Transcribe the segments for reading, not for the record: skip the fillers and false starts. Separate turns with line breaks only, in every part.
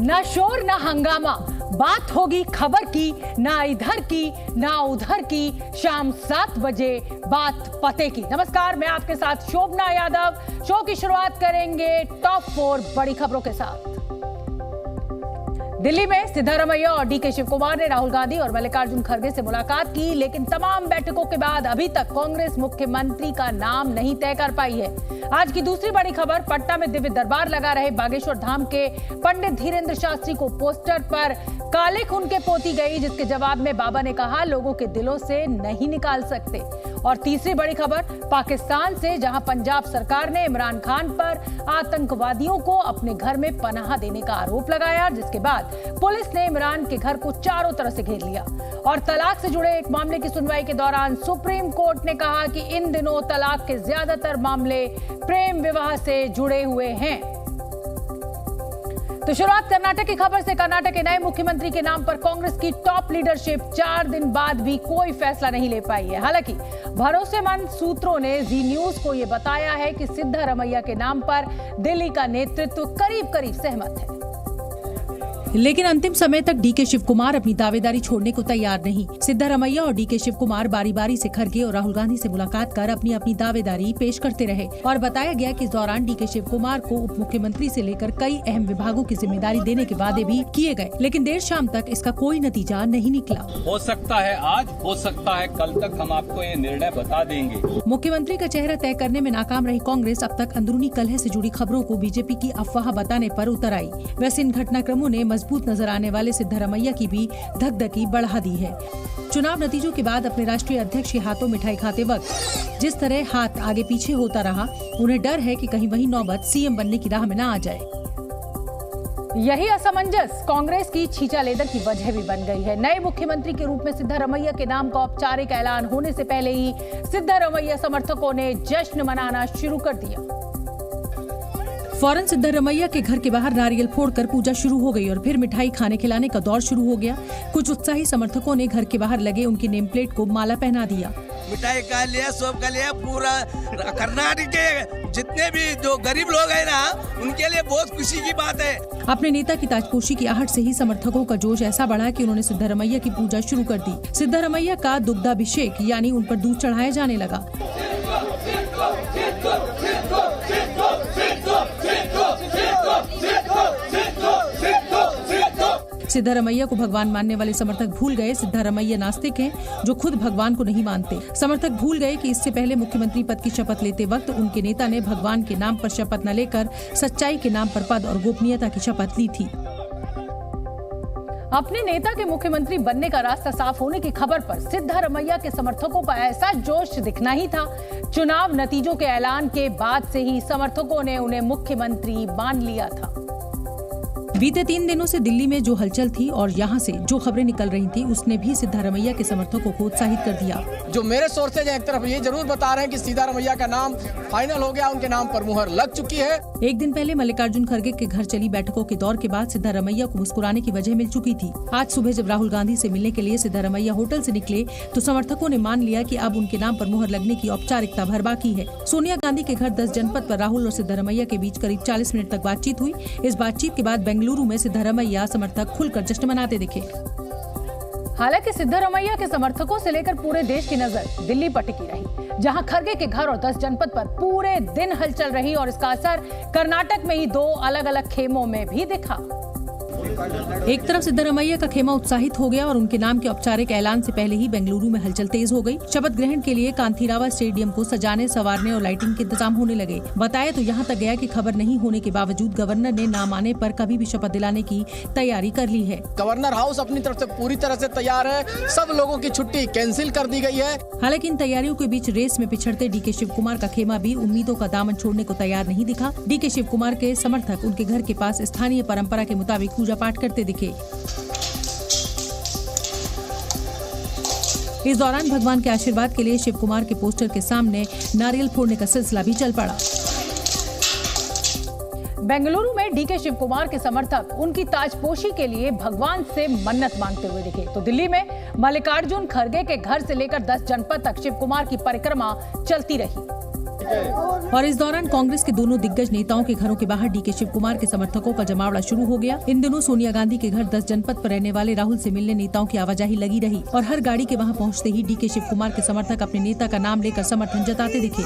ना शोर ना हंगामा, बात होगी खबर की, ना इधर की ना उधर की, शाम 7 बजे बात पते की। नमस्कार, मैं आपके साथ शोभना यादव। शो की शुरुआत करेंगे टॉप 4 बड़ी खबरों के साथ। दिल्ली में सिद्धारमैया और डीके शिव कुमार ने राहुल गांधी और मल्लिकार्जुन खड़गे से मुलाकात की, लेकिन तमाम बैठकों के बाद अभी तक कांग्रेस मुख्यमंत्री का नाम नहीं तय कर पाई है। आज की दूसरी बड़ी खबर, पटना में दिव्य दरबार लगा रहे बागेश्वर धाम के पंडित धीरेन्द्र शास्त्री को पोस्टर पर काले खून के पोती गई, जिसके जवाब में बाबा ने कहा लोगों के दिलों से नहीं निकाल सकते। और तीसरी बड़ी खबर, पाकिस्तान से जहां पंजाब सरकार ने इमरान खान पर आतंकवादियों को अपने घर में पनाह देने का आरोप लगाया, जिसके बाद पुलिस ने इमरान के घर को चारों तरफ से घेर लिया। और तलाक से जुड़े एक मामले की सुनवाई के दौरान सुप्रीम कोर्ट ने कहा कि इन दिनों तलाक के ज्यादातर मामले प्रेम विवाह से जुड़े हुए हैं। तो शुरुआत कर्नाटक की खबर से। कर्नाटक के नए मुख्यमंत्री के नाम पर कांग्रेस की टॉप लीडरशिप 4 दिन बाद भी कोई फैसला नहीं ले पाई है। हालांकि भरोसेमंद सूत्रों ने जी न्यूज को यह बताया है कि सिद्धारमैया के नाम पर दिल्ली का नेतृत्व करीब सहमत है, लेकिन अंतिम समय तक डीके शिव कुमार अपनी दावेदारी छोड़ने को तैयार नहीं। सिद्धारमैया और डीके शिव कुमार बारी बारी से खड़गे और राहुल गांधी से मुलाकात कर अपनी अपनी दावेदारी पेश करते रहे और बताया गया कि इस दौरान डीके शिव कुमार को उप मुख्यमंत्री से लेकर कई अहम विभागों की जिम्मेदारी देने के वादे भी किए गए, लेकिन देर शाम तक इसका कोई नतीजा नहीं निकला।
हो सकता है आज, हो सकता है कल तक हम आपको ये निर्णय बता देंगे।
मुख्यमंत्री का चेहरा तय करने में नाकाम रही कांग्रेस अब तक अंदरूनी कलह से जुड़ी खबरों को बीजेपी की अफवाह बताने पर उतर आई। वैसे इन घटनाक्रमों ने मजबूत नजर आने वाले सिद्धारमैया की भी धकधकी बढ़ा दी है। चुनाव नतीजों के बाद अपने राष्ट्रीय अध्यक्ष के हाथों मिठाई खाते वक्त जिस तरह हाथ आगे पीछे होता रहा, उन्हें डर है कि कहीं वही नौबत सीएम बनने की राह में न आ जाए। यही असमंजस कांग्रेस की छींचा लेदर की वजह भी बन गई है। नए मुख्यमंत्री के रूप में सिद्धारमैया के नाम का औपचारिक ऐलान होने से पहले ही सिद्धारमैया समर्थकों ने जश्न मनाना शुरू कर दिया। फौरन सिद्धारमैया के घर के बाहर नारियल फोड़कर पूजा शुरू हो गई और फिर मिठाई खाने खिलाने का दौर शुरू हो गया। कुछ उत्साही समर्थकों ने घर के बाहर लगे उनकी नेम प्लेट को माला पहना दिया।
मिठाई का लिया, सब का लिया, पूरा कर्नाटक के जितने भी जो गरीब लोग हैं ना, उनके लिए बहुत खुशी की बात है।
अपने नेता की ताजपोशी की आहट से ही समर्थकों का जोश ऐसा बढ़ा कि उन्होंने सिद्धारमैया की पूजा शुरू कर दी। सिद्धारमैया का दुग्धाभिषेक यानी उन पर दूध चढ़ाया जाने लगा। सिद्धारमैया को भगवान मानने वाले समर्थक भूल गए सिद्धारमैया नास्तिक हैं जो खुद भगवान को नहीं मानते। समर्थक भूल गए कि इससे पहले मुख्यमंत्री पद की शपथ लेते वक्त उनके नेता ने भगवान के नाम पर शपथ न लेकर सच्चाई के नाम पर पद और गोपनीयता की शपथ ली थी। अपने नेता के मुख्यमंत्री बनने का रास्ता साफ होने की खबर पर सिद्धारमैया के समर्थकों का ऐसा जोश दिखना ही था। चुनाव नतीजों के ऐलान के बाद से ही समर्थकों ने उन्हें मुख्यमंत्री मान लिया था। बीते 3 दिनों से दिल्ली में जो हलचल थी और यहाँ से जो खबरें निकल रही थी, उसने भी सिद्धारमैया के समर्थकों को उत्साहित कर दिया।
जो मेरे सोर्सेज एक तरफ ये जरूर बता रहे हैं कि सिद्धारमैया का नाम फाइनल हो गया, उनके नाम पर मुहर लग चुकी है।
एक दिन पहले मल्लिकार्जुन खड़गे के घर चली बैठकों के दौर के बाद सिद्धारमैया को मुस्कुराने की वजह मिल चुकी थी। आज सुबह जब राहुल गांधी से मिलने के लिए सिद्धारमैया होटल से निकले तो समर्थकों ने मान लिया कि अब उनके नाम पर मुहर लगने की औपचारिकता भर बाकी है। सोनिया गांधी के घर 10 जनपद पर राहुल और सिद्धारमैया के बीच करीब 40 मिनट तक बातचीत हुई। इस बातचीत के बाद बेंगलुरु में सिद्धारमैया समर्थक खुलकर जश्न मनाते दिखे। हालांकि सिद्धारमैया के समर्थकों से लेकर पूरे देश की नजर दिल्ली पर टिकी रही, जहां खड़गे के घर और 10 जनपद पर पूरे दिन हलचल रही और इसका असर कर्नाटक में ही 2 अलग-अलग खेमों में भी दिखा। एक तरफ सिद्धारमैया का खेमा उत्साहित हो गया और उनके नाम के औपचारिक ऐलान से पहले ही बेंगलुरु में हलचल तेज हो गई। शपथ ग्रहण के लिए कांथीरावा स्टेडियम को सजाने, संवारने और लाइटिंग के इंतजाम होने लगे। बताया तो यहाँ तक गया कि खबर नहीं होने के बावजूद गवर्नर ने नाम आने पर कभी भी शपथ दिलाने की तैयारी कर ली है।
गवर्नर हाउस अपनी तरफ से पूरी तरह से तैयार है। सब लोगों की छुट्टी कैंसिल कर दी गई है।
हालांकि इन तैयारियों के बीच रेस में पिछड़ते डीके शिव कुमार का खेमा भी उम्मीदों का दामन छोड़ने को तैयार नहीं दिखा। डीके शिव कुमार के समर्थक उनके घर के पास स्थानीय परंपरा के मुताबिक पूजा पाठ करते दिखे। इस दौरान भगवान के आशीर्वाद के लिए शिव कुमार के पोस्टर के सामने नारियल फोड़ने का सिलसिला भी चल पड़ा। बेंगलुरु में डीके शिव कुमार के समर्थक उनकी ताजपोशी के लिए भगवान से मन्नत मांगते हुए दिखे, तो दिल्ली में मल्लिकार्जुन खड़गे के घर से लेकर 10 जनपद तक शिव कुमार की परिक्रमा चलती रही। और इस दौरान कांग्रेस के दोनों दिग्गज नेताओं के घरों के बाहर डीके शिव कुमार के समर्थकों का जमावड़ा शुरू हो गया। इन दिनों सोनिया गांधी के घर 10 जनपद पर रहने वाले राहुल से मिलने नेताओं की आवाजाही लगी रही और हर गाड़ी के वहां पहुंचते ही डीके शिव कुमार के समर्थक अपने नेता का नाम लेकर समर्थन जताते दिखे।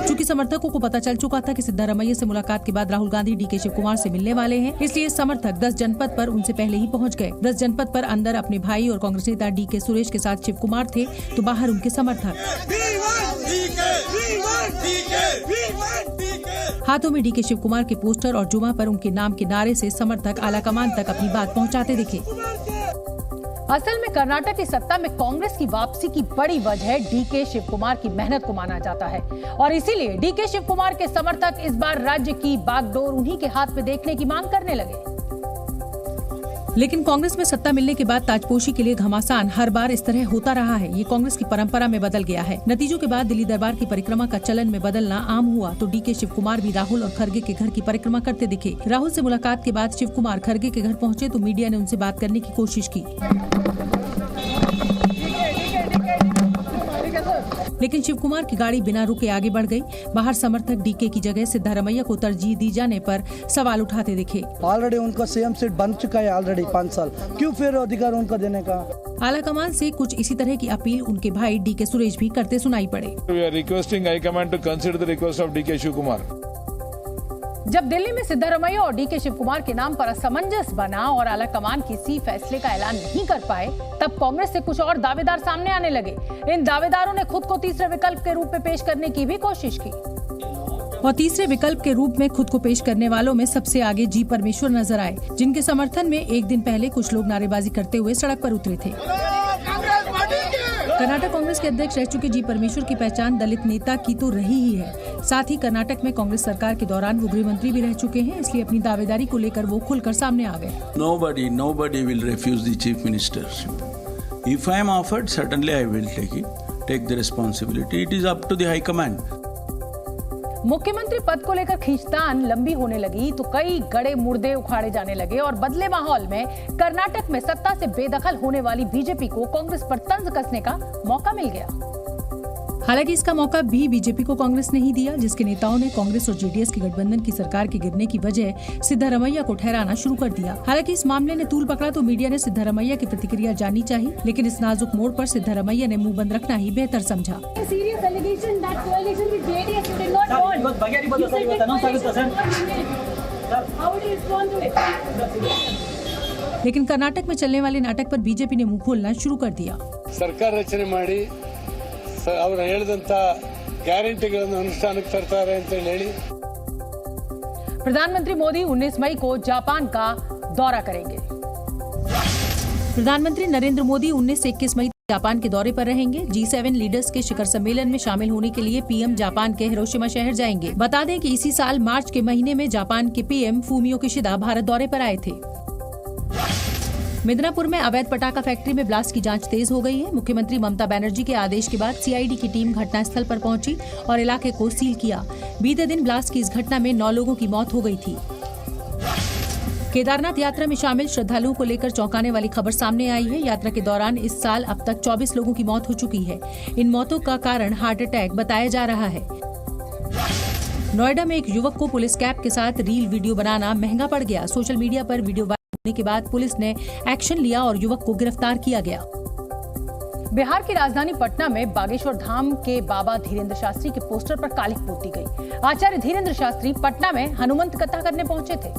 चूंकि समर्थकों को पता चल चुका था कि सिद्धारमैया से मुलाकात के बाद राहुल गांधी डीके शिव कुमार से मिलने वाले हैं, इसलिए समर्थक 10 जनपद पर उनसे पहले ही पहुंच गए। 10 जनपद पर अंदर अपने भाई और कांग्रेस नेता डीके सुरेश के साथ शिव कुमार थे तो बाहर उनके समर्थक। हाथों में डीके शिव कुमार के पोस्टर और जुमा पर उनके नाम के नारे से समर्थक आलाकमान तक अपनी बात पहुंचाते दिखे।
असल में कर्नाटक की सत्ता में कांग्रेस की वापसी की बड़ी वजह डीके शिव कुमार की मेहनत को माना जाता है और इसीलिए डीके शिव कुमार के समर्थक इस बार राज्य की बागडोर उन्हीं के हाथ में देखने की मांग करने लगे।
लेकिन कांग्रेस में सत्ता मिलने के बाद ताजपोशी के लिए घमासान हर बार इस तरह होता रहा है। ये कांग्रेस की परंपरा में बदल गया है। नतीजों के बाद दिल्ली दरबार की परिक्रमा का चलन में बदलना आम हुआ तो डीके शिव कुमार भी राहुल और खरगे के घर की परिक्रमा करते दिखे। राहुल से मुलाकात के बाद शिव कुमार खरगे के घर पहुंचे तो मीडिया ने उनसे बात करने की कोशिश की, लेकिन शिव कुमार की गाड़ी बिना रुके आगे बढ़ गई। बाहर समर्थक डीके की जगह सिद्धारमैया को तरजीह दी जाने पर सवाल उठाते दिखे।
ऑलरेडी उनका सीएम सीट बन चुका है ऑलरेडी 5 साल, क्यों फिर अधिकार उनका देने का?
आलाकमान से कुछ इसी तरह की अपील उनके भाई डीके सुरेश भी करते सुनाई पड़े।
We are requesting High Command to consider the request of DK Shiv Kumar.
जब दिल्ली में सिद्धारमैया और डीके शिव कुमार के नाम पर असमंजस बना और आलाकमान किसी फैसले का ऐलान नहीं कर पाए, तब कांग्रेस से कुछ और दावेदार सामने आने लगे। इन दावेदारों ने खुद को तीसरे विकल्प के रूप में पेश करने की भी कोशिश की
और तीसरे विकल्प के रूप में खुद को पेश करने वालों में सबसे आगे जी परमेश्वर नजर आए, जिनके समर्थन में एक दिन पहले कुछ लोग नारेबाजी करते हुए सड़क पर उतरे थे। कर्नाटक कांग्रेस के अध्यक्ष रह चुके जी परमेश्वर की पहचान दलित नेता की तो रही ही है। साथ ही कर्नाटक में कांग्रेस सरकार के दौरान वो गृह मंत्री भी रह चुके हैं, इसलिए अपनी दावेदारी को लेकर वो खुलकर सामने आ गए।
Nobody will refuse the chief ministership. If I am offered, certainly I will take the responsibility. It is up to the high command.
मुख्यमंत्री पद को लेकर खींचतान लंबी होने लगी तो कई गड़े मुर्दे उखाड़े जाने लगे और बदले माहौल में कर्नाटक में सत्ता से बेदखल होने वाली बीजेपी को कांग्रेस पर तंज कसने का मौका मिल गया।
हालांकि इसका मौका भी बीजेपी को कांग्रेस ने ही दिया, जिसके नेताओं ने कांग्रेस और जेडीएस की गठबंधन की सरकार के गिरने की वजह सिद्धारमैया को ठहराना शुरू कर दिया। हालांकि इस मामले ने तूल पकड़ा तो मीडिया ने सिद्धारमैया की प्रतिक्रिया जाननी चाहिए, लेकिन इस नाजुक मोड़ पर सिद्धारमैया ने मुंह बंद रखना ही बेहतर समझा। लेकिन कर्नाटक में चलने वाले नाटक पर बीजेपी ने मुंह खोलना शुरू कर दिया।
सरकार रचने ಮಾಡಿ ಅವರು ಹೇಳಿದಂತ ಗ್ಯಾರಂಟಿಗಳನ್ನು ಅನುಷ್ಠಾನಕ್ಕೆ ತರ್ತಾರೆ ಅಂತ ಹೇಳಿ
प्रधानमंत्री मोदी 19 मई को जापान का दौरा करेंगे।
प्रधानमंत्री नरेंद्र मोदी 19 से 21 मई जापान के दौरे पर रहेंगे। G7 लीडर्स के शिखर सम्मेलन में शामिल होने के लिए पीएम जापान के हिरोशिमा शहर जाएंगे। बता दें कि इसी साल मार्च के महीने में जापान के पीएम फूमियो किशिदा भारत दौरे पर आए थे। मिदनापुर में अवैध पटाखा फैक्ट्री में ब्लास्ट की जांच तेज हो गई है। मुख्यमंत्री ममता बनर्जी के आदेश के बाद सीआईडी की टीम घटनास्थल पर पहुंची और इलाके को सील किया। बीते दिन ब्लास्ट की इस घटना में 9 लोगों की मौत हो गई थी। केदारनाथ यात्रा में शामिल श्रद्धालुओं को लेकर चौंकाने वाली खबर सामने आई है। यात्रा के दौरान इस साल अब तक 24 लोगों की मौत हो चुकी है। इन मौतों का कारण हार्ट अटैक बताया जा रहा है। नोएडा में एक युवक को पुलिस कैप के साथ रील वीडियो बनाना महंगा पड़ गया। सोशल मीडिया पर वीडियो वायरल होने के बाद पुलिस ने एक्शन लिया और युवक को गिरफ्तार किया गया।
बिहार की राजधानी पटना में बागेश्वर धाम के बाबा धीरेन्द्र शास्त्री के पोस्टर पर कालिख पोती गई। आचार्य धीरेन्द्र शास्त्री पटना में हनुमंत कथा करने पहुंचे थे।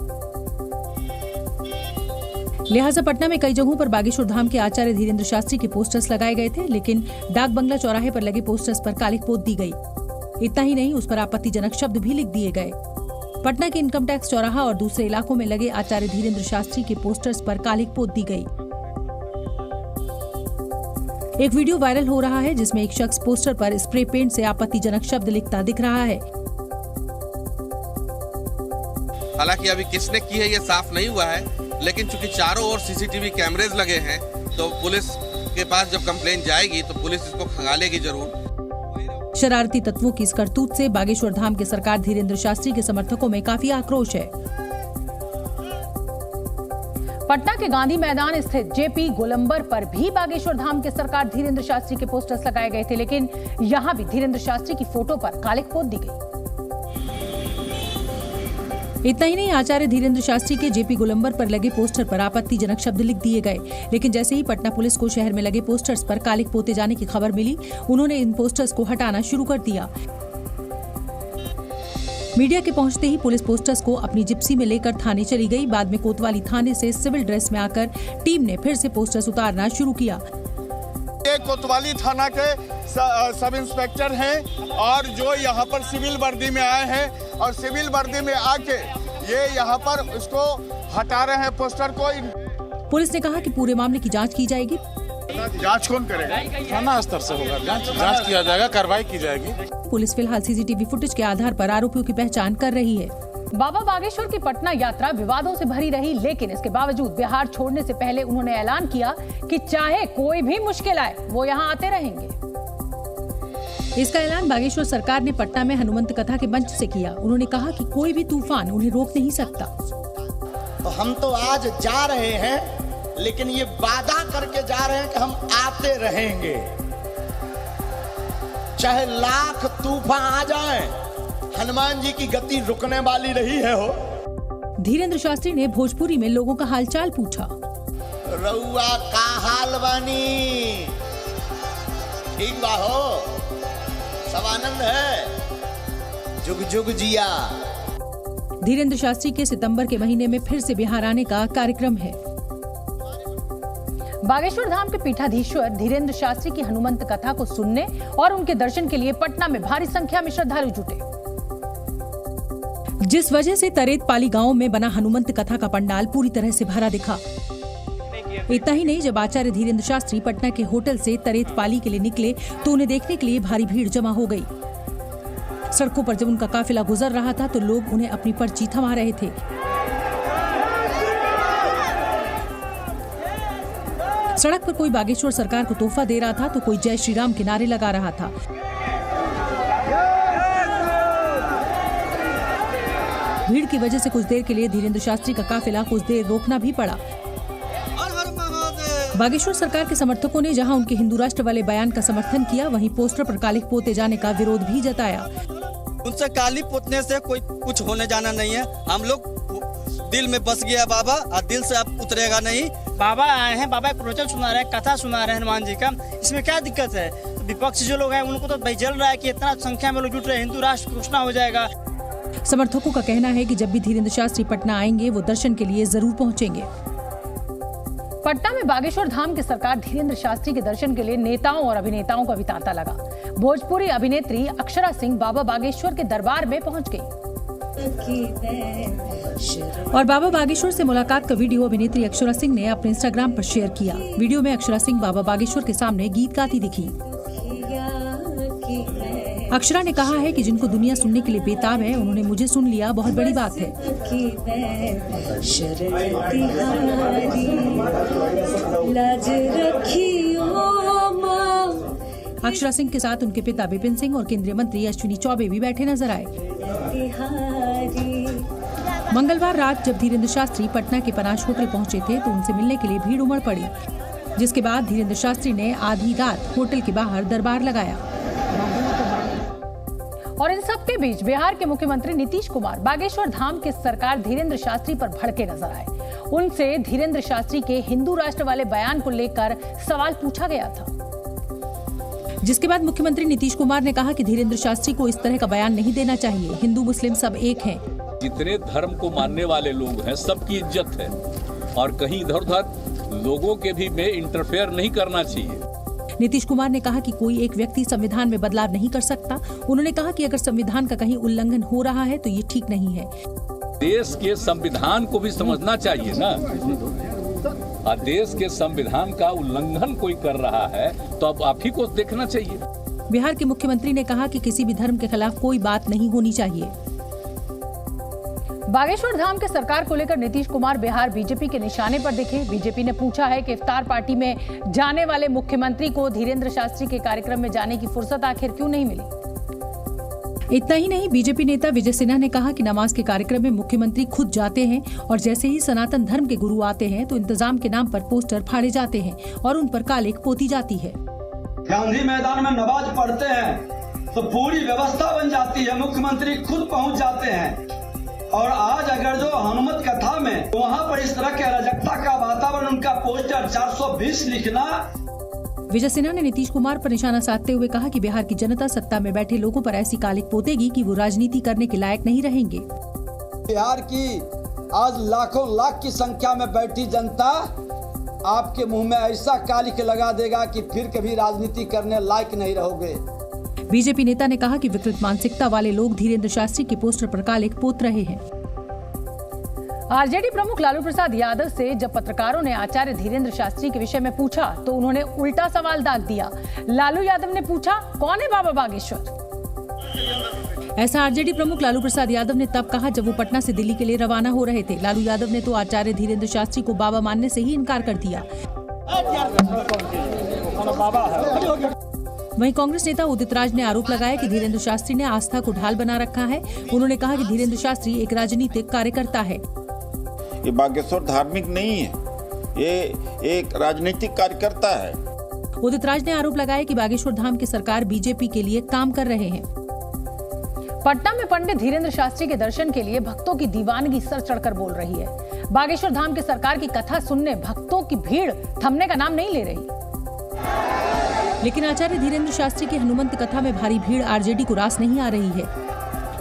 लिहाजा पटना में कई जगहों पर बागेश्वर धाम के आचार्य धीरेन्द्र शास्त्री के पोस्टर्स लगाए गए थे, लेकिन डाक बंगला चौराहे पर लगे पोस्टर्स पर कालिख पोत दी गई। इतना ही नहीं, उस पर आपत्तिजनक शब्द भी लिख दिए गए। पटना के इनकम टैक्स चौराहा और दूसरे इलाकों में लगे आचार्य धीरेन्द्र शास्त्री के पोस्टर्स पर कालिख पोत दी गई। एक वीडियो वायरल हो रहा है जिसमें एक शख्स पोस्टर पर स्प्रे पेंट से आपत्तिजनक शब्द लिखता दिख रहा है।
हालांकि अभी किसने की है ये साफ नहीं हुआ है, लेकिन चूंकि चारों ओर सीसीटीवी कैमरेज लगे हैं तो पुलिस के पास जब कंप्लेंट जाएगी तो पुलिस इसको खंगालेगी जरूर।
शरारती तत्वों की इस करतूत से बागेश्वर धाम के सरकार धीरेन्द्र शास्त्री के समर्थकों में काफी आक्रोश है।
पटना के गांधी मैदान स्थित जेपी गोलंबर पर भी बागेश्वर धाम के सरकार धीरेन्द्र शास्त्री के पोस्टर्स लगाए गए थे, लेकिन यहां भी धीरेन्द्र शास्त्री की फोटो पर कालिख पोत दी गई।
इतना ही नहीं, आचार्य धीरेन्द्र शास्त्री के जेपी गोलंबर पर लगे पोस्टर पर आपत्तिजनक शब्द लिख दिए गए, लेकिन जैसे ही पटना पुलिस को शहर में लगे पोस्टर्स पर कालिख पोते जाने की खबर मिली, उन्होंने इन पोस्टर्स को हटाना शुरू कर दिया। मीडिया के पहुंचते ही पुलिस पोस्टर्स को अपनी जिप्सी में लेकर थाने चली गई। बाद में कोतवाली थाने से सिविल ड्रेस में आकर टीम ने फिर से पोस्टर्स उतारना शुरू किया।
ये कोतवाली थाना के सब इंस्पेक्टर हैं और जो यहाँ पर सिविल वर्दी में आए हैं और सिविल वर्दी में आके ये यहाँ पर उसको हटा रहे हैं पोस्टर को।
पुलिस ने कहा कि पूरे मामले की जांच की जाएगी।
जांच कौन करेगा?
थाना स्तर से होगा, जांच किया जाएगा, कार्रवाई की जाएगी।
पुलिस फिलहाल सीसीटीवी फुटेज के आधार पर आरोपियों की पहचान कर रही है।
बाबा बागेश्वर की पटना यात्रा विवादों से भरी रही, लेकिन इसके बावजूद बिहार छोड़ने से पहले उन्होंने ऐलान किया कि चाहे कोई भी मुश्किल आए वो यहाँ आते रहेंगे।
इसका ऐलान बागेश्वर सरकार ने पटना में हनुमंत कथा के मंच से किया। उन्होंने कहा कि कोई भी तूफान उन्हें रोक नहीं सकता।
तो हम तो आज जा रहे हैं, लेकिन ये वादा करके जा रहे हैं कि हम आते रहेंगे, चाहे लाख तूफान आ जाएं, हनुमान जी की गति रुकने वाली रही है। हो
धीरेन्द्र शास्त्री ने भोजपुरी में लोगों का हालचाल पूछा।
रउआ का हाल बानी? ठीक बा हो? सब आनंद है? जुग जुग जिया।
धीरेन्द्र शास्त्री के सितंबर के महीने में फिर से बिहार आने का कार्यक्रम है।
बागेश्वर धाम के पीठाधीश्वर धीरेन्द्र शास्त्री की हनुमंत कथा को सुनने और उनके दर्शन के लिए पटना में भारी संख्या में श्रद्धालु जुटे।
जिस वजह से तरेत पाली गांव में बना हनुमंत कथा का पंडाल पूरी तरह से भरा दिखा। इतना ही नहीं, जब आचार्य धीरेन्द्र शास्त्री पटना के होटल से तरेत पाली के लिए निकले तो उन्हें देखने के लिए भारी भीड़ जमा हो गई। सड़कों पर जब उनका काफिला गुजर रहा था तो लोग उन्हें अपनी पर्ची थमा रहे थे। सड़क पर कोई बागेश्वर सरकार को तोहफा दे रहा था तो कोई जय श्री राम के नारे लगा रहा था। भीड़ की वजह से कुछ देर के लिए धीरेन्द्र शास्त्री का काफिला कुछ देर रोकना भी पड़ा। बागेश्वर सरकार के समर्थकों ने जहां उनके हिंदू राष्ट्र वाले बयान का समर्थन किया, वहीं पोस्टर पर कालिख पोते जाने का विरोध भी जताया।
उनसे काली पोतने से कोई कुछ होने जाना नहीं है। हम लोग दिल में बस गया बाबा और दिल से अब उतरेगा नहीं।
बाबा आए हैं, बाबा प्रवचन सुना रहे हैं, कथा सुना रहे हैं हनुमान जी का, इसमें क्या दिक्कत है? विपक्ष जो लोग हैं उनको तो भाई जल रहा है कि इतना संख्या में लोग जुट रहे हैं, हिंदू राष्ट्र घोषणा हो जाएगा।
समर्थकों का कहना है कि जब भी धीरेन्द्र शास्त्री पटना आएंगे वो दर्शन के लिए जरूर पहुंचेंगे।
पटना में बागेश्वर धाम की सरकार धीरेन्द्र शास्त्री के दर्शन के लिए नेताओं और अभिनेताओं का भी तांता लगा। भोजपुरी अभिनेत्री अक्षरा सिंह बाबा बागेश्वर के दरबार में पहुंच गई
और बाबा बागेश्वर से मुलाकात का वीडियो अभिनेत्री अक्षरा सिंह ने अपने इंस्टाग्राम पर शेयर किया। वीडियो में अक्षरा सिंह बाबा बागेश्वर के सामने गीत गाती दिखी। अक्षरा ने कहा है कि जिनको दुनिया सुनने के लिए बेताब है, उन्होंने मुझे सुन लिया, बहुत बड़ी बात है। अक्षरा सिंह के साथ उनके पिता विपिन सिंह और केंद्रीय मंत्री अश्विनी चौबे भी बैठे नजर आए। मंगलवार रात जब धीरेन्द्र शास्त्री पटना के पनाश होटल पहुंचे थे तो उनसे मिलने के लिए भीड़ उमड़ पड़ी, जिसके बाद धीरेन्द्र शास्त्री ने आधी रात होटल के बाहर दरबार लगाया।
और इन सब के बीच बिहार के मुख्यमंत्री नीतीश कुमार बागेश्वर धाम की सरकार धीरेन्द्र शास्त्री पर भड़के नजर आए। उनसे धीरेन्द्र शास्त्री के हिंदू राष्ट्र वाले बयान को लेकर सवाल पूछा गया था,
जिसके बाद मुख्यमंत्री नीतीश कुमार ने कहा कि धीरेन्द्र शास्त्री को इस तरह का बयान नहीं देना चाहिए। हिंदू मुस्लिम सब एक हैं।
जितने धर्म को मानने वाले लोग हैं सबकी इज्जत है और कहीं इधर उधर लोगों के भी में इंटरफेयर नहीं करना चाहिए।
नीतीश कुमार ने कहा कि कोई एक व्यक्ति संविधान में बदलाव नहीं कर सकता। उन्होंने कहा कि अगर संविधान का कहीं उल्लंघन हो रहा है तो ये ठीक नहीं है।
देश के संविधान को भी समझना चाहिए ना। और देश के संविधान का उल्लंघन कोई कर रहा है तो अब आप ही को देखना चाहिए।
बिहार के मुख्यमंत्री ने कहा कि किसी भी धर्म के खिलाफ कोई बात नहीं होनी चाहिए।
बागेश्वर धाम के सरकार को लेकर नीतीश कुमार बिहार बीजेपी के निशाने पर दिखे। बीजेपी ने पूछा है कि इफ्तार पार्टी में जाने वाले मुख्यमंत्री को धीरेन्द्र शास्त्री के कार्यक्रम में जाने की फुर्सत आखिर क्यों नहीं मिली।
इतना ही नहीं, बीजेपी नेता विजय सिन्हा ने कहा कि नमाज के कार्यक्रम में मुख्यमंत्री खुद जाते हैं और जैसे ही सनातन धर्म के गुरु आते हैं तो इंतजाम के नाम पर पोस्टर फाड़े जाते हैं और उन पर कालिक पोती जाती है।
गांधी मैदान में नमाज पढ़ते हैं तो पूरी व्यवस्था बन जाती है, मुख्यमंत्री खुद पहुंच जाते हैं। और आज अगर जो हनुमत कथा में वहाँ पर इस तरह के अराजकता का वातावरण, उनका पोस्टर 420 लिखना।
विजय सिन्हा ने नीतीश कुमार पर निशाना साधते हुए कहा कि बिहार की जनता सत्ता में बैठे लोगों पर ऐसी कालिक पोतेगी कि वो राजनीति करने के लायक नहीं रहेंगे।
बिहार की आज लाखों लाख की संख्या में बैठी जनता आपके मुंह में ऐसा कालिक लगा देगा कि फिर कभी राजनीति करने लायक नहीं रहोगे।
बीजेपी नेता ने कहा कि विकृत मानसिकता वाले लोग धीरेन्द्र शास्त्री के पोस्टर पर कालिक पोत रहे हैं।
आरजेडी प्रमुख लालू प्रसाद यादव से जब पत्रकारों ने आचार्य धीरेन्द्र शास्त्री के विषय में पूछा तो उन्होंने उल्टा सवाल दाग दिया। लालू यादव ने पूछा, कौन है बाबा बागेश्वर? ऐसा आरजेडी प्रमुख लालू प्रसाद यादव ने तब कहा जब वो पटना से दिल्ली के लिए रवाना हो रहे थे। लालू यादव ने तो आचार्य धीरेन्द्र शास्त्री को बाबा मानने से ही इनकार कर दिया। वहीं कांग्रेस नेता उदित राज ने आरोप लगाया कि धीरेन्द्र शास्त्री ने आस्था को ढाल बना रखा है। उन्होंने कहा कि धीरेन्द्र शास्त्री एक राजनीतिक कार्यकर्ता है।
ये बागेश्वर धार्मिक नहीं है, ये एक राजनीतिक कार्यकर्ता है।
उदित राज ने आरोप लगाया कि बागेश्वर धाम की सरकार बीजेपी के लिए काम कर रहे हैं।
पटना में पंडित धीरेन्द्र शास्त्री के दर्शन के लिए भक्तों की दीवानगी सर चढ़कर बोल रही है। बागेश्वर धाम की सरकार की कथा सुनने भक्तों की भीड़ थमने का नाम नहीं ले रही। लेकिन आचार्य धीरेन्द्र शास्त्री की हनुमंत कथा में भारी भीड़ आरजेडी को रास नहीं आ रही है।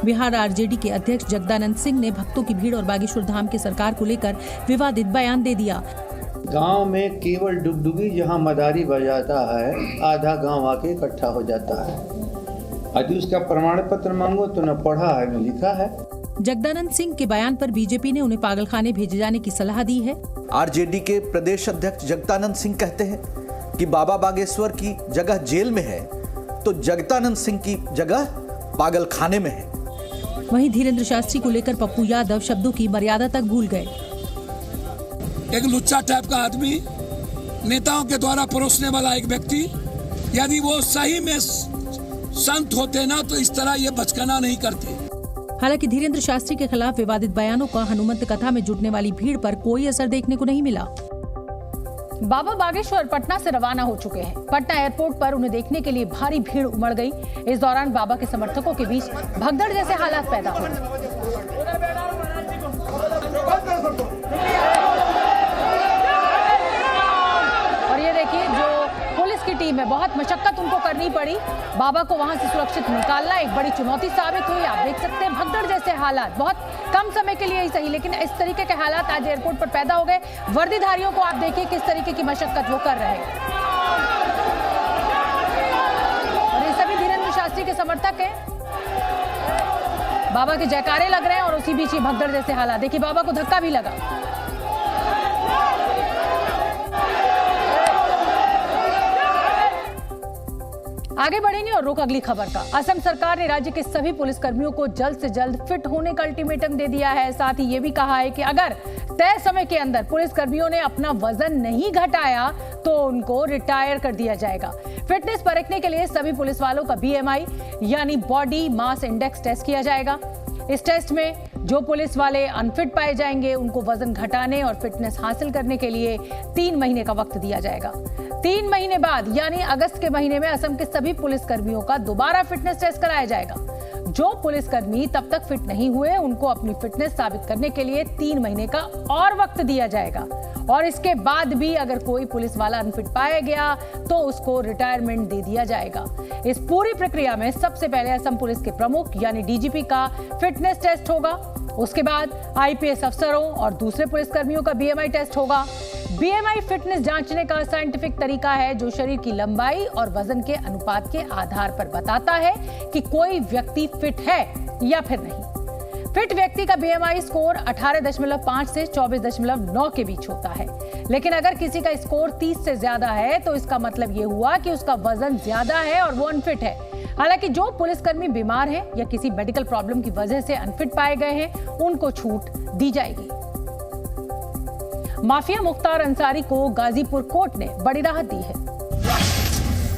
बिहार आरजेडी के अध्यक्ष जगदानंद सिंह ने भक्तों की भीड़ और बागेश्वर धाम की सरकार को लेकर विवादित बयान दे दिया।
गांव में केवल डुगडुगी जहां मदारी बजाता है, आधा गांव आके इकट्ठा हो जाता है। यदि उसका प्रमाण पत्र मांगो तो न पढ़ा है न लिखा है।
जगदानंद सिंह के बयान पर बीजेपी ने उन्हें पागलखाने भेजे जाने की सलाह दी है।
आरजेडी के प्रदेश अध्यक्ष जगदानंद सिंह कहते हैं कि बाबा बागेश्वर की जगह जेल में है तो जगदानंद सिंह की जगह पागलखाने में है।
वहीं धीरेन्द्र शास्त्री को लेकर पप्पू यादव शब्दों की मर्यादा तक भूल गए।
एक लुच्चा टाइप का आदमी, नेताओं के द्वारा परोसने वाला एक व्यक्ति, यदि वो सही में संत होते ना तो इस तरह ये बचकाना नहीं करते।
हालांकि धीरेन्द्र शास्त्री के खिलाफ विवादित बयानों का हनुमंत कथा में जुटने वाली भीड़ पर कोई असर देखने को नहीं मिला।
बाबा बागेश्वर पटना से रवाना हो चुके हैं। पटना एयरपोर्ट पर उन्हें देखने के लिए भारी भीड़ उमड़ गई। इस दौरान बाबा के समर्थकों के बीच भगदड़ जैसे हालात पैदा हुए। और ये देखिए, जो पुलिस की टीम है, बहुत मशक्कत उनको करनी पड़ी। बाबा को वहां से सुरक्षित निकालना एक बड़ी चुनौती साबित हुई। आप देख सकते हैं भगदड़ जैसे हालात, बहुत कम समय के लिए ही सही, लेकिन इस तरीके के हालात आज एयरपोर्ट पर पैदा हो गए। वर्दीधारियों को आप देखिए किस तरीके की मशक्कत वो कर रहे हैं। और ये सभी धीरेन्द्र शास्त्री के समर्थक हैं। बाबा के जयकारे लग रहे हैं और उसी बीच ही भगदड़ जैसे हालात। देखिए, बाबा को धक्का भी लगा। आगे बढ़ेंगे और रुख अगली खबर का। असम सरकार ने राज्य के सभी पुलिसकर्मियों को जल्द से जल्द फिट होने का अल्टीमेटम दे दिया है। साथ ही ये भी कहा है कि अगर तय समय के अंदर पुलिसकर्मियों ने अपना वजन नहीं घटाया तो उनको रिटायर कर दिया जाएगा। फिटनेस परखने के लिए सभी पुलिस वालों का BMI यानी बॉडी मास इंडेक्स टेस्ट किया जाएगा। इस टेस्ट में जो पुलिस वाले अनफिट पाए जाएंगे उनको वजन घटाने और फिटनेस हासिल करने के लिए 3 महीने का वक्त दिया जाएगा। 3 महीने बाद यानी अगस्त के महीने में असम के सभी पुलिसकर्मियों का दोबारा फिटनेस टेस्ट कराया जाएगा। जो पुलिसकर्मी तब तक फिट नहीं हुए उनको अपनी फिटनेस साबित करने के लिए 3 महीने का और वक्त दिया जाएगा। और इसके बाद भी अगर कोई पुलिस वाला अनफिट पाया गया तो उसको रिटायरमेंट दे दिया जाएगा। इस पूरी प्रक्रिया में सबसे पहले असम पुलिस के प्रमुख यानी DGP का फिटनेस टेस्ट होगा। उसके बाद IPS अफसरों और दूसरे पुलिसकर्मियों का BMI टेस्ट होगा। BMI फिटनेस जांचने का साइंटिफिक तरीका है जो शरीर की लंबाई और वजन के अनुपात के आधार पर बताता है कि कोई व्यक्ति फिट है या फिर नहीं। फिट व्यक्ति का BMI स्कोर 18.5 से 24.9 के बीच होता है। लेकिन अगर किसी का स्कोर 30 से ज्यादा है तो इसका मतलब ये हुआ कि उसका वजन ज्यादा है और वो अनफिट है। हालांकि जो पुलिसकर्मी बीमार हैं या किसी मेडिकल प्रॉब्लम की वजह से अनफिट पाए गए हैं उनको छूट दी जाएगी। माफिया मुख्तार अंसारी को गाजीपुर कोर्ट ने बड़ी राहत दी है।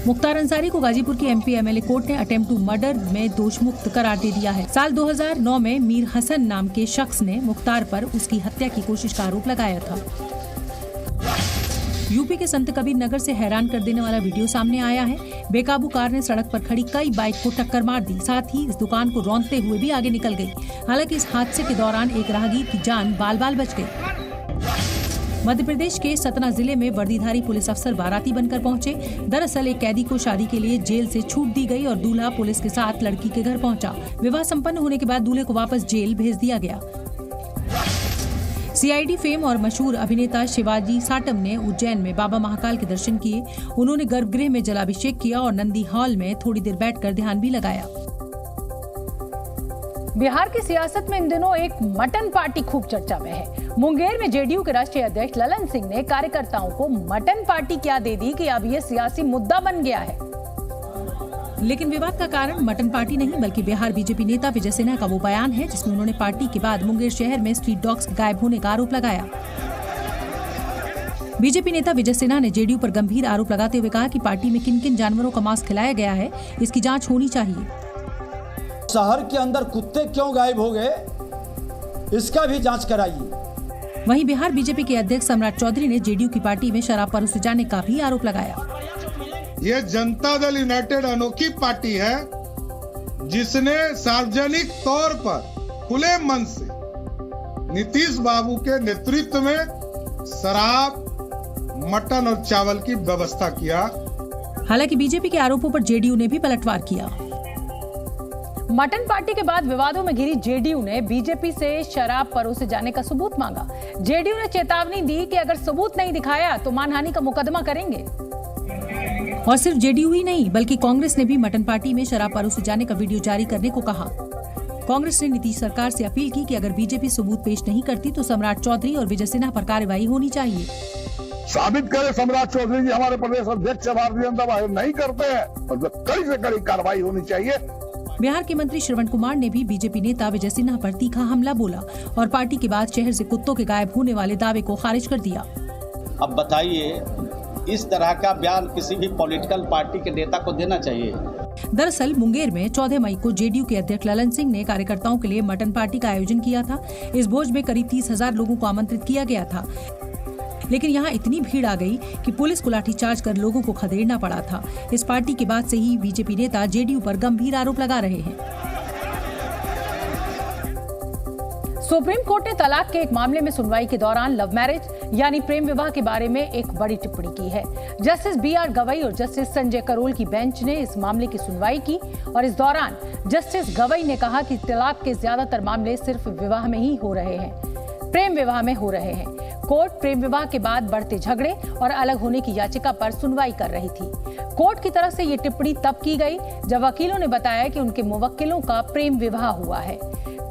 मुख्तार अंसारी को गाजीपुर की एमपी एमएलए कोर्ट ने अटेम्प्ट टू मर्डर में दोष मुक्त करार दे दिया है। साल 2009 में मीर हसन नाम के शख्स ने मुख्तार पर उसकी हत्या की कोशिश का आरोप लगाया था। यूपी के संत कबीर नगर से हैरान कर देने वाला वीडियो सामने आया है। बेकाबू कार ने सड़क पर खड़ी कई बाइक को टक्कर मार दी, साथ ही इस दुकान को रौंदते हुए भी आगे निकल गई। हालांकि इस हादसे के दौरान एक राहगीर की जान बाल बाल बच गई। मध्य प्रदेश के सतना जिले में वर्दीधारी पुलिस अफसर बाराती बनकर पहुंचे। दरअसल एक कैदी को शादी के लिए जेल से छूट दी गई और दूल्हा पुलिस के साथ लड़की के घर पहुंचा। विवाह संपन्न होने के बाद दूल्हे को वापस जेल भेज दिया गया। सीआईडी फेम और मशहूर अभिनेता शिवाजी साटम ने उज्जैन में बाबा महाकाल के दर्शन किए। उन्होंने गर्भगृह में जलाभिषेक किया और नंदी हॉल में थोड़ी देर बैठकर ध्यान भी लगाया।
बिहार की सियासत में इन दिनों एक मटन पार्टी खूब चर्चा में है। मुंगेर में जेडीयू के राष्ट्रीय अध्यक्ष ललन सिंह ने कार्यकर्ताओं को मटन पार्टी क्या दे दी कि अब ये सियासी मुद्दा बन गया है।
लेकिन विवाद का कारण मटन पार्टी नहीं बल्कि बिहार बीजेपी नेता विजय सिन्हा का वो बयान है जिसमें उन्होंने पार्टी के बाद मुंगेर शहर में स्ट्रीट डॉग्स गायब होने का आरोप लगाया। बीजेपी नेता विजय सिन्हा ने जेडीयू पर गंभीर आरोप लगाते हुए कहा कि पार्टी में किन किन जानवरों का मांस खिलाया गया है, इसकी जांच होनी चाहिए।
शहर के अंदर कुत्ते क्यों गायब हो गए, इसका भी जांच कराइए।
वहीं बिहार बीजेपी के अध्यक्ष सम्राट चौधरी ने जेडीयू की पार्टी में शराब परोसे जाने का भी आरोप लगाया।
ये जनता दल यूनाइटेड अनोखी पार्टी है जिसने सार्वजनिक तौर पर खुले मन से नीतीश बाबू के नेतृत्व में शराब, मटन और चावल की व्यवस्था किया।
हालांकि बीजेपी के आरोपों पर जेडीयू ने भी पलटवार किया।
मटन पार्टी के बाद विवादों में घिरी जेडीयू ने बीजेपी से शराब परोसे जाने का सबूत मांगा। जेडीयू ने चेतावनी दी कि अगर सबूत नहीं दिखाया तो मानहानि का मुकदमा करेंगे।
और सिर्फ जेडीयू ही नहीं बल्कि कांग्रेस ने भी मटन पार्टी में शराब परोसे जाने का वीडियो जारी करने को कहा। कांग्रेस ने नीतीश सरकार से अपील की कि अगर बीजेपी सबूत पेश नहीं करती तो सम्राट चौधरी और विजय सिन्हा पर कार्रवाई होनी चाहिए।
साबित करे सम्राट चौधरी जी हमारे प्रदेश अध्यक्ष भारतीय जनता पार्टी नहीं करते हैं, मतलब कड़ी से कड़ी कार्रवाई होनी चाहिए।
बिहार के मंत्री श्रवण कुमार ने भी बीजेपी नेता विजय सिन्हा पर तीखा हमला बोला और पार्टी के बाद शहर से कुत्तों के गायब होने वाले दावे को खारिज कर दिया।
अब बताइए, इस तरह का बयान किसी भी पॉलिटिकल पार्टी के नेता को देना चाहिए?
दरअसल मुंगेर में 14 मई को जेडीयू के अध्यक्ष ललन सिंह ने कार्यकर्ताओं के लिए मटन पार्टी का आयोजन किया था। इस भोज में करीब 30,000 लोगों को आमंत्रित किया गया था, लेकिन यहाँ इतनी भीड़ आ गई कि पुलिस को लाठीचार्ज कर लोगों को खदेड़ना पड़ा था। इस पार्टी के बाद से ही बीजेपी नेता जेडीयू पर गंभीर आरोप लगा रहे हैं।
सुप्रीम कोर्ट ने तलाक के एक मामले में सुनवाई के दौरान लव मैरिज यानी प्रेम विवाह के बारे में एक बड़ी टिप्पणी की है। जस्टिस BR गवई और जस्टिस संजय करोल की बेंच ने इस मामले की सुनवाई की और इस दौरान जस्टिस गवई ने कहा कि तलाक के ज्यादातर मामले सिर्फ विवाह में ही हो रहे हैं, प्रेम विवाह में हो रहे हैं। कोर्ट प्रेम विवाह के बाद बढ़ते झगड़े और अलग होने की याचिका पर सुनवाई कर रही थी। कोर्ट की तरफ से ये टिप्पणी तब की गई जब वकीलों ने बताया कि उनके मुवक्किलों का प्रेम विवाह हुआ है।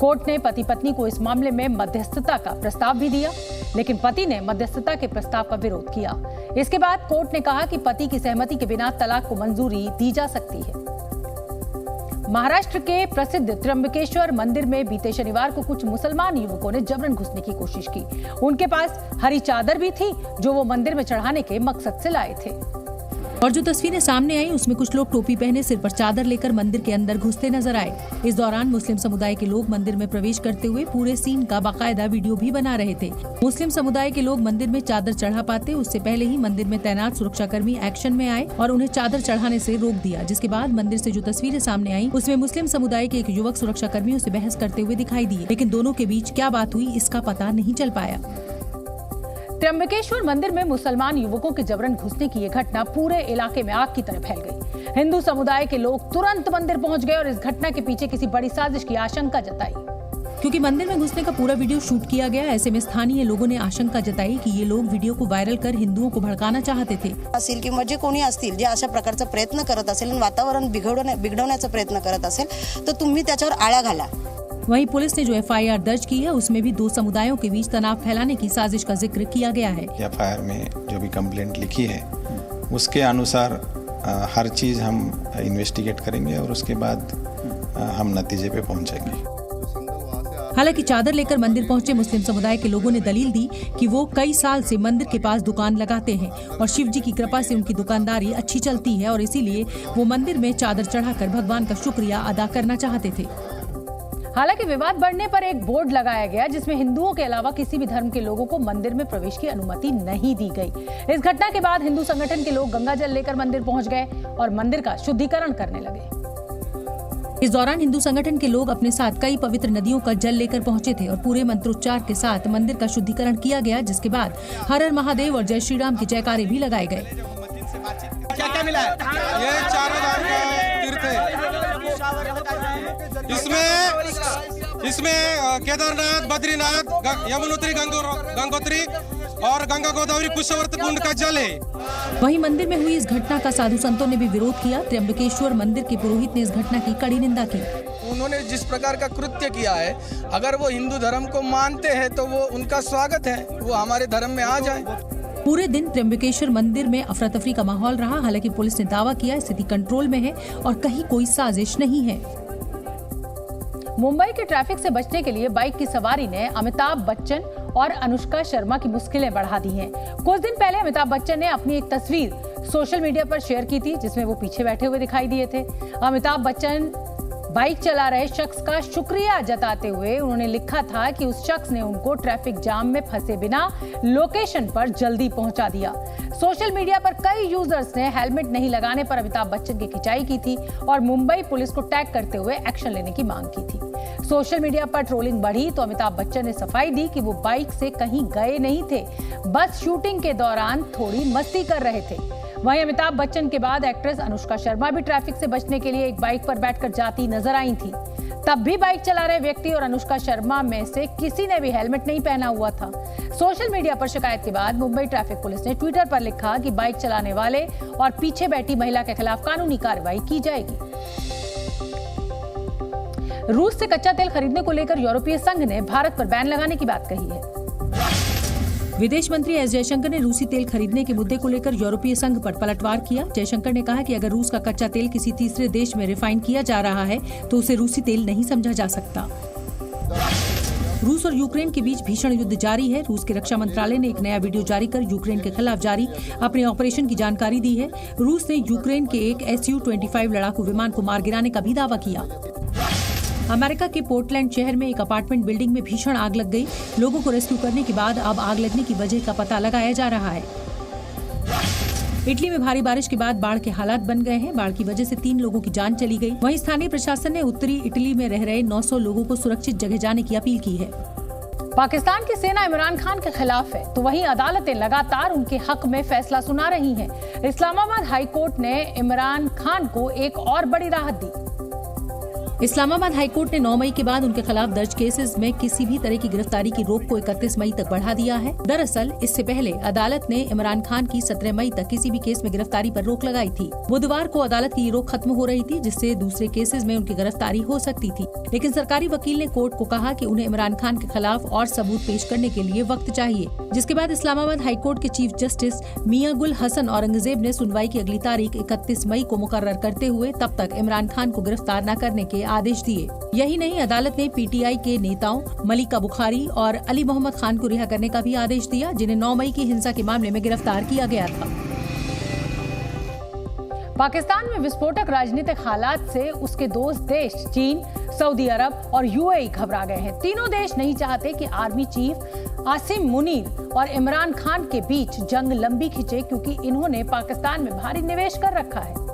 कोर्ट ने पति पत्नी को इस मामले में मध्यस्थता का प्रस्ताव भी दिया, लेकिन पति ने मध्यस्थता के प्रस्ताव का विरोध किया। इसके बाद कोर्ट ने कहा कि पति की सहमति के बिना तलाक को मंजूरी दी जा सकती है। महाराष्ट्र के प्रसिद्ध त्र्यंबकेश्वर मंदिर में बीते शनिवार को कुछ मुसलमान युवकों ने जबरन घुसने की कोशिश की। उनके पास हरी चादर भी थी जो वो मंदिर में चढ़ाने के मकसद से लाए थे।
और जो तस्वीरें सामने आई उसमें कुछ लोग टोपी पहने सिर पर चादर लेकर मंदिर के अंदर घुसते नजर आए। इस दौरान मुस्लिम समुदाय के लोग मंदिर में प्रवेश करते हुए पूरे सीन का बाकायदा वीडियो भी बना रहे थे। मुस्लिम समुदाय के लोग मंदिर में चादर चढ़ा पाते उससे पहले ही मंदिर में तैनात सुरक्षाकर्मी एक्शन में आए और उन्हें चादर चढ़ाने से रोक दिया, जिसके बाद मंदिर से जो तस्वीरें सामने आई उसमें मुस्लिम समुदाय के एक युवक सुरक्षाकर्मियों से बहस करते हुए दिखाई दिए, लेकिन दोनों के बीच क्या बात हुई इसका पता नहीं चल पाया।
त्र्यंबकेश्वर मंदिर में मुसलमान युवकों के जबरन घुसने की यह घटना पूरे इलाके में आग की तरह फैल गई। हिंदू समुदाय के लोग तुरंत मंदिर पहुंच गए और इस घटना के पीछे किसी बड़ी साजिश की आशंका जताई।
क्योंकि मंदिर में घुसने का पूरा वीडियो शूट किया गया, ऐसे में स्थानीय लोगों ने आशंका जताई कि ये लोग वीडियो को वायरल कर हिंदुओं को भड़काना चाहते थे।
असेल किंवा जे कोणी असतील जे अशा प्रकारचा प्रयत्न करत असेल आणि वातावरण बिघडवण्याचा प्रयत्न करत असेल तर तुम्ही त्याच्यावर आळा घाला।
वहीं पुलिस ने जो FIR दर्ज की है उसमें भी दो समुदायों के बीच तनाव फैलाने की साजिश का जिक्र किया गया है।
FIR में जो भी कंप्लेंट लिखी है उसके अनुसार हर चीज हम इन्वेस्टिगेट करेंगे और उसके बाद हम नतीजे पे पहुंचेंगे।
हालांकि चादर लेकर मंदिर पहुंचे मुस्लिम समुदाय के लोगों ने दलील दी कि वो कई साल से मंदिर के पास दुकान लगाते हैं और शिव जी की कृपा से उनकी दुकानदारी अच्छी चलती है और इसीलिए वो मंदिर में चादर चढ़ाकर भगवान का शुक्रिया अदा करना चाहते थे।
हालांकि विवाद बढ़ने पर एक बोर्ड लगाया गया जिसमें हिंदुओं के अलावा किसी भी धर्म के लोगों को मंदिर में प्रवेश की अनुमति नहीं दी गई। इस घटना के बाद हिंदू संगठन के लोग गंगा जल लेकर मंदिर पहुंच गए और मंदिर का शुद्धिकरण करने लगे।
इस दौरान हिंदू संगठन के लोग अपने साथ कई पवित्र नदियों का जल लेकर पहुंचे थे और पूरे मंत्रोच्चार के साथ मंदिर का शुद्धिकरण किया गया, जिसके बाद हर हर महादेव और जय श्री राम के जयकारे भी लगाए गए।
क्या क्या मिला है? ये 4000 का तीर्थ है। इसमें केदारनाथ, बद्रीनाथ, यमुनोत्री, गंगोत्री और गंगा गोदावरी पुष्यवर्त कुंड का जल है।
वहीं मंदिर में हुई इस घटना का साधु संतों ने भी विरोध किया। त्र्यंबकेश्वर मंदिर के पुरोहित ने इस घटना की कड़ी निंदा की।
उन्होंने जिस प्रकार का कृत्य किया है, अगर वो हिंदू धर्म को मानते हैं तो वो उनका स्वागत है, वो हमारे धर्म में आ जाए।
पूरे दिन त्र्यंबकेश्वर मंदिर में अफरा तफरी का माहौल रहा। हालांकि पुलिस ने दावा किया स्थिति कंट्रोल में है और कहीं कोई साजिश नहीं है।
मुंबई के ट्रैफिक से बचने के लिए बाइक की सवारी ने अमिताभ बच्चन और अनुष्का शर्मा की मुश्किलें बढ़ा दी हैं। कुछ दिन पहले अमिताभ बच्चन ने अपनी एक तस्वीर सोशल मीडिया पर शेयर की थी जिसमें वो पीछे बैठे हुए दिखाई दिए थे। अमिताभ बच्चन बाइक चला रहे शख्स का शुक्रिया जताते हुए उन्होंने लिखा था कि उस शख्स ने उनको ट्रैफिक जाम में फंसे बिना लोकेशन पर जल्दी पहुंचा दिया। सोशल मीडिया पर कई यूजर्स ने हेलमेट नहीं लगाने पर अमिताभ बच्चन की खिंचाई की थी और मुंबई पुलिस को टैग करते हुए एक्शन लेने की मांग की थी। सोशल मीडिया पर ट्रोलिंग बढ़ी तो अमिताभ बच्चन ने सफाई दी कि वो बाइक से कहीं गए नहीं थे, बस शूटिंग के दौरान थोड़ी मस्ती कर रहे थे। वहीं अमिताभ बच्चन के बाद एक्ट्रेस अनुष्का शर्मा भी ट्रैफिक से बचने के लिए एक बाइक पर बैठकर जाती नजर आई थी। तब भी बाइक चला रहे व्यक्ति और अनुष्का शर्मा में से किसी ने भी हेलमेट नहीं पहना हुआ था। सोशल मीडिया पर शिकायत के बाद मुंबई ट्रैफिक पुलिस ने ट्विटर पर लिखा कि बाइक चलाने वाले और पीछे बैठी महिला के खिलाफ कानूनी कार्रवाई की जाएगी। रूस से कच्चा तेल खरीदने को लेकर यूरोपीय संघ ने भारत पर बैन लगाने की बात कही है। विदेश मंत्री एस जयशंकर ने रूसी तेल खरीदने के मुद्दे को लेकर यूरोपीय संघ पर पलटवार किया। जयशंकर ने कहा कि अगर रूस का कच्चा तेल किसी तीसरे देश में रिफाइन किया जा रहा है तो उसे रूसी तेल नहीं समझा जा सकता। रूस और यूक्रेन के बीच भीषण युद्ध जारी है। रूस के रक्षा मंत्रालय ने एक नया वीडियो जारी कर यूक्रेन के खिलाफ जारी अपने ऑपरेशन की जानकारी दी है। रूस ने यूक्रेन के एक Su-25 लड़ाकू विमान को मार गिराने का भी दावा किया। अमेरिका के पोर्टलैंड शहर में एक अपार्टमेंट बिल्डिंग में भीषण आग लग गई। लोगों को रेस्क्यू करने के बाद अब आग लगने की वजह का पता लगाया जा रहा है। इटली में भारी बारिश के बाद बाढ़ के हालात बन गए हैं। बाढ़ की वजह से 3 लोगों की जान चली गई। वहीं स्थानीय प्रशासन ने उत्तरी इटली में रह रहे 900 लोगों को सुरक्षित जगह जाने की अपील की है। पाकिस्तान की सेना इमरान खान के खिलाफ है तो वहीं अदालतें लगातार उनके हक में फैसला सुना रही हैं। इस्लामाबाद हाई कोर्ट ने इमरान खान को एक और बड़ी राहत दी। इस्लामाबाद हाईकोर्ट ने 9 मई के बाद उनके खिलाफ दर्ज केसेस में किसी भी तरह की गिरफ्तारी की रोक को 31 मई तक बढ़ा दिया है। दरअसल इससे पहले अदालत ने इमरान खान की 17 मई तक किसी भी केस में गिरफ्तारी पर रोक लगाई थी। बुधवार को अदालत की ये रोक खत्म हो रही थी जिससे दूसरे केसेस में उनकी गिरफ्तारी हो सकती थी, लेकिन सरकारी वकील ने कोर्ट को कहा कि उन्हें इमरान खान के खिलाफ और सबूत पेश करने के लिए वक्त चाहिए, जिसके बाद इस्लामाबाद हाईकोर्ट के चीफ जस्टिस मियां गुल हसन औरंगजेब ने सुनवाई की अगली तारीख 31 मई को मुकर्रर करते हुए तब तक इमरान खान को गिरफ्तार न करने के आदेश दिए। यही नहीं, अदालत ने पीटीआई के नेताओं मलिका बुखारी और अली मोहम्मद खान को रिहा करने का भी आदेश दिया, जिन्हें 9 मई की हिंसा के मामले में गिरफ्तार किया गया था। पाकिस्तान में विस्फोटक राजनीतिक हालात से उसके दोस्त देश चीन, सऊदी अरब और यूएई घबरा गए हैं। तीनों देश नहीं चाहते कि आर्मी चीफ आसिम मुनीर और इमरान खान के बीच जंग लंबी खिंचे, क्योंकि इन्होंने पाकिस्तान में भारी निवेश कर रखा है।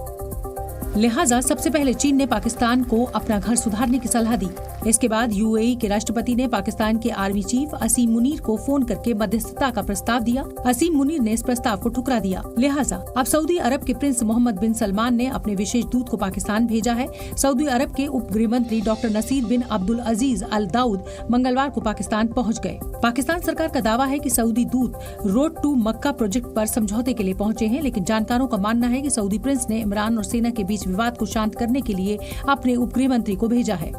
लिहाजा सबसे पहले चीन ने पाकिस्तान को अपना घर सुधारने की सलाह दी। इसके बाद यूएई के राष्ट्रपति ने पाकिस्तान के आर्मी चीफ असीम मुनीर को फोन करके मध्यस्थता का प्रस्ताव दिया। असीम मुनीर ने इस प्रस्ताव को ठुकरा दिया। लिहाजा अब सऊदी अरब के प्रिंस मोहम्मद बिन सलमान ने अपने विशेष दूत को पाकिस्तान भेजा है। सऊदी अरब के उप गृह मंत्री डॉक्टर नसीर बिन अब्दुल अजीज अल दाऊद मंगलवार को पाकिस्तान पहुँच गए। पाकिस्तान सरकार का दावा है कि सऊदी दूत रोड टू मक्का प्रोजेक्ट पर समझौते के लिए पहुँचे हैं, लेकिन जानकारों का मानना है कि सऊदी प्रिंस ने इमरान और सेना के बीच विवाद को शांत करने के लिए अपने उपगृह मंत्री को भेजा है।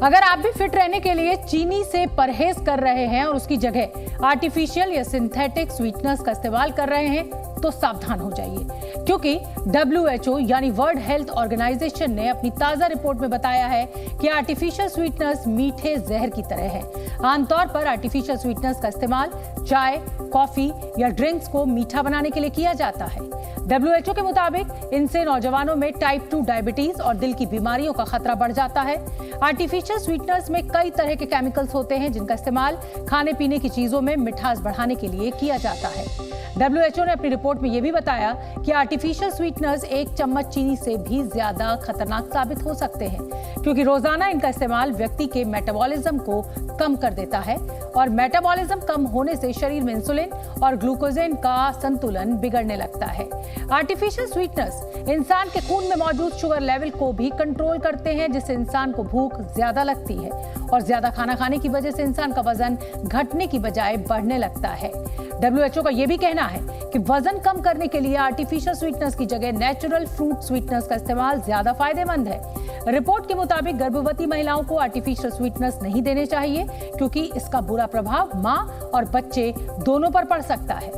अगर आप भी फिट रहने के लिए चीनी से परहेज कर रहे हैं और उसकी जगह आर्टिफिशियल या सिंथेटिक स्वीटनर्स का इस्तेमाल कर रहे हैं तो सावधान हो जाइए, क्योंकि WHO यानी वर्ल्ड हेल्थ ऑर्गेनाइजेशन ने अपनी ताजा रिपोर्ट में बताया है कि आर्टिफिशियल स्वीटनर्स मीठे जहर की तरह है। आमतौर पर आर्टिफिशियल स्वीटनर्स का इस्तेमाल चाय, कॉफी या ड्रिंक्स को मीठा बनाने के लिए किया जाता है। WHO के मुताबिक इनसे नौजवानों में टाइप 2 डायबिटीज और दिल की बीमारियों का खतरा बढ़ जाता है। आर्टिफिशियल स्वीटनर्स में कई तरह के केमिकल्स होते हैं जिनका इस्तेमाल खाने पीने की चीजों में मिठास बढ़ाने के लिए किया जाता है। WHO ने अपनी रिपोर्ट में यह भी बताया कि आर्टिफिशियल स्वीटनर्स 1 चम्मच चीनी से भी ज्यादा खतरनाक साबित हो सकते हैं, क्योंकि रोजाना इनका इस्तेमाल व्यक्ति के मेटाबॉलिज्म को कम कर देता है और मेटाबॉलिज्म कम होने से शरीर में इंसुलिन और ग्लूकोजेन का संतुलन बिगड़ने लगता है। आर्टिफिशियल स्वीटनर्स इंसान के खून में मौजूद शुगर लेवल को भी कंट्रोल करते हैं, जिससे इंसान को भूख ज्यादा लगती है और ज्यादा खाना खाने की वजह से इंसान का वजन घटने की बजाय बढ़ने लगता है। WHO का यह भी कहना है कि वजन कम करने के लिए आर्टिफिशियल स्वीटनर्स की जगह नेचुरल फ्रूट स्वीटनर्स का इस्तेमाल ज्यादा फायदेमंद है। रिपोर्ट के मुताबिक गर्भवती महिलाओं को आर्टिफिशियल स्वीटनर्स नहीं देने चाहिए, क्योंकि इसका बुरा प्रभाव मां और बच्चे दोनों पर पड़ सकता है।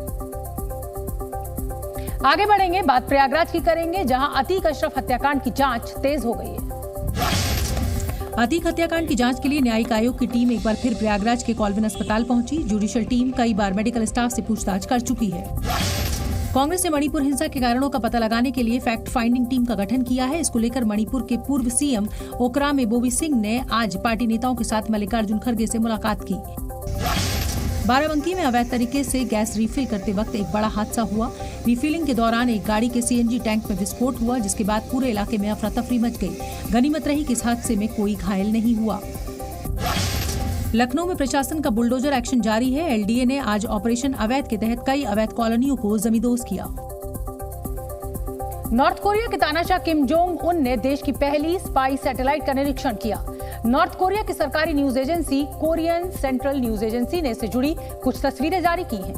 आगे बढ़ेंगे, बात प्रयागराज की करेंगे, जहां अतीक अशरफ हत्याकांड की जांच तेज हो गई है।
अतीक हत्याकांड की जांच के लिए न्यायिक आयोग की टीम एक बार फिर प्रयागराज के कॉल्विन अस्पताल पहुंची। जुडिशियल टीम कई बार मेडिकल स्टाफ से पूछताछ कर चुकी है। कांग्रेस ने मणिपुर हिंसा के कारणों का पता लगाने के लिए फैक्ट फाइंडिंग टीम का गठन किया है। इसको लेकर मणिपुर के पूर्व सीएम ओकराम एबोवी सिंह ने आज पार्टी नेताओं के साथ मल्लिकार्जुन खड़गे से मुलाकात की। बाराबंकी में अवैध तरीके से गैस रिफिल करते वक्त एक बड़ा हादसा हुआ। रिफिलिंग के दौरान एक गाड़ी के सीएनजी टैंक में विस्फोट हुआ, जिसके बाद पूरे इलाके में अफरा तफरी मच गई। गनीमत रही कि इस हादसे में कोई घायल नहीं हुआ। लखनऊ में प्रशासन का बुलडोजर एक्शन जारी है। एलडीए ने आज ऑपरेशन अवैध के तहत कई अवैध कॉलोनियों को जमींदोज किया।
नॉर्थ कोरिया के तानाशाह किम जोंग उन ने देश की पहली स्पाई सैटेलाइट का निरीक्षण किया। नॉर्थ कोरिया की सरकारी news agency Korean central news agency ने इससे जुड़ी कुछ तस्वीरें जारी की हैं।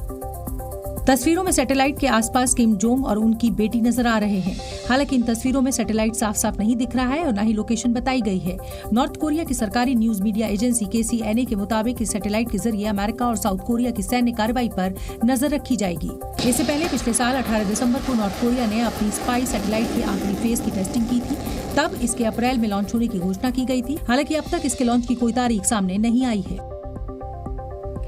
तस्वीरों में सैटेलाइट के आसपास किम जोंग और उनकी बेटी नजर आ रहे हैं। हालांकि इन तस्वीरों में सैटेलाइट साफ साफ नहीं दिख रहा है और न ही लोकेशन बताई गई है। नॉर्थ कोरिया की सरकारी न्यूज मीडिया एजेंसी KCNA के मुताबिक इस सैटेलाइट के जरिए अमेरिका और साउथ कोरिया की सैन्य कार्रवाई पर नजर रखी जाएगी। इससे पहले पिछले साल 18 दिसंबर को नॉर्थ कोरिया ने अपनी स्पाई सैटेलाइट की आखिरी फेज की टेस्टिंग की थी। तब इसके अप्रैल में लॉन्च होने की घोषणा की गई थी। हालांकि अब तक इसके लॉन्च की कोई तारीख सामने नहीं आई है।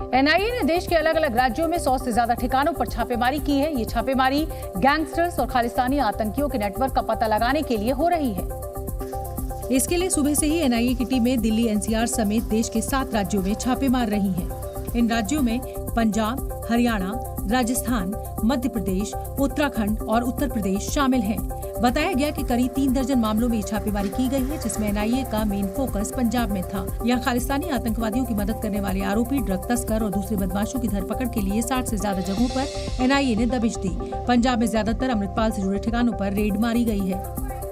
NIA ने देश के अलग अलग राज्यों में 100 से ज्यादा ठिकानों पर छापेमारी की है। ये छापेमारी गैंगस्टर्स और खालिस्तानी आतंकियों के नेटवर्क का पता लगाने के लिए हो रही है।
इसके लिए सुबह से ही NIA की टीमें दिल्ली, NCR समेत देश के 7 राज्यों में छापे मार रही हैं। इन राज्यों में पंजाब, हरियाणा, राजस्थान, मध्य प्रदेश, उत्तराखंड और उत्तर प्रदेश शामिल हैं। बताया गया कि करीब 3 दर्जन मामलों में छापेमारी की गई है, जिसमें NIA का मेन फोकस पंजाब में था। यहाँ खालिस्तानी आतंकवादियों की मदद करने वाले आरोपी, ड्रग तस्कर और दूसरे बदमाशों की धरपकड़ के लिए 60 से ज्यादा जगहों पर NIA ने दबिश दी। पंजाब में ज्यादातर अमृतपाल से जुड़े ठिकानों पर रेड मारी गई है।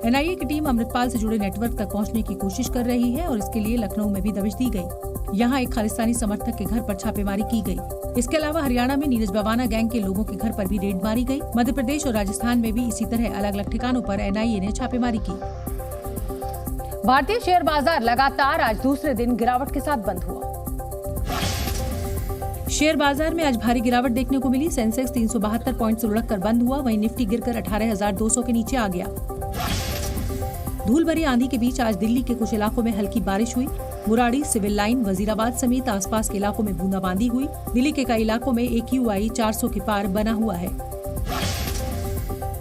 NIA की टीम अमृतपाल से जुड़े नेटवर्क तक पहुंचने की कोशिश कर रही है और इसके लिए लखनऊ में भी दबिश दी गई। यहाँ एक खालिस्तानी समर्थक के घर पर छापेमारी की गई। इसके अलावा हरियाणा में नीरज बवाना गैंग के लोगों के घर पर भी रेड मारी गई। मध्य प्रदेश और राजस्थान में भी इसी तरह अलग अलग ठिकानों पर NIA ने छापेमारी की।
भारतीय शेयर बाजार लगातार आज दूसरे दिन गिरावट के साथ बंद हुआ।
शेयर बाजार में आज भारी गिरावट देखने को मिली। सेंसेक्स 372 पॉइंट से लुढ़क कर बंद हुआ। वहीं निफ्टी गिरकर 18,200 के नीचे आ गया। धूल भरी आंधी के बीच आज दिल्ली के कुछ इलाकों में हल्की बारिश हुई। मुराड़ी, सिविल लाइन, वजीराबाद समेत आसपास के इलाकों में बूंदाबांदी हुई। दिल्ली के कई इलाकों में AQI 400 के पार बना हुआ है।